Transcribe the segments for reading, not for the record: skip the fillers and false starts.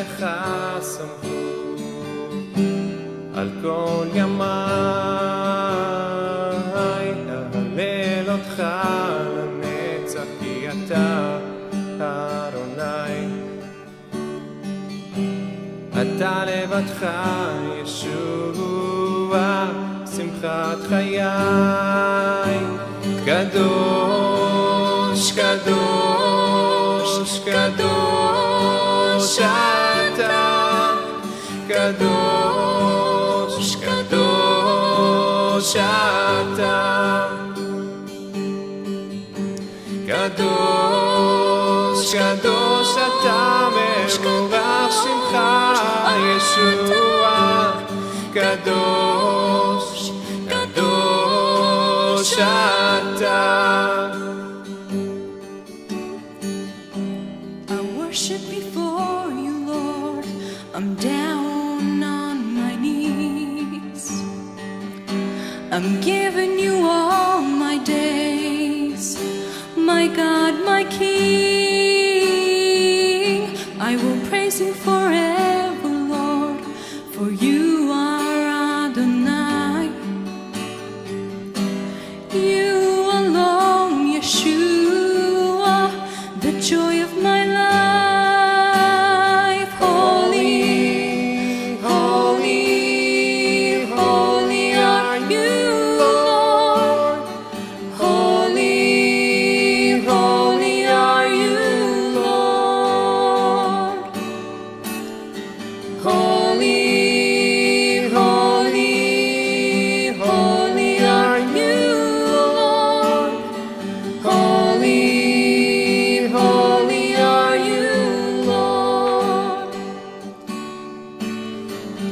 לך סמכות על כל ימיי, אהלל אותך לנצח כי אתה אדוני. אתה לבדך ישוע, שמחת חיי. קדוש, קדוש, קדוש אתה. קדוש, קדוש אתה. קדוש, קדוש אתה, מבורך שמך ישוע. קדוש, קדוש אתה. I worship before you, Lord. I'm down on my knees. I'm giving you all my days, my God, my King. I will praise you forever, Lord, for you are Adonai. You alone, Yeshua, the joy of my life. Holy, holy, holy are you, Lord. Holy, holy are you, Lord. Holy, holy, holy are you, Lord. Holy, holy are you, Lord.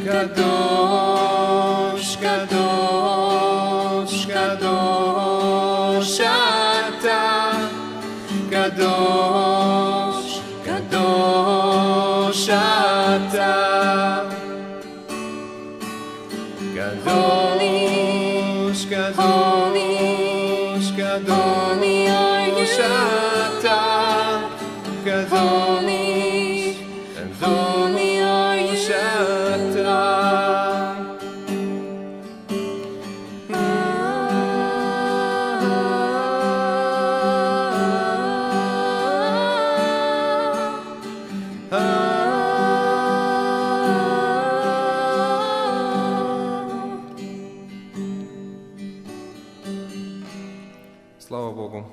Kadosh, kadosh, kadosh אתה. Kadosh, kadosh אתה. Kadosh, kadosh, Holy are you, kadosh אתה. Kadosh, holy are you, kadosh אתה. Слава Богу.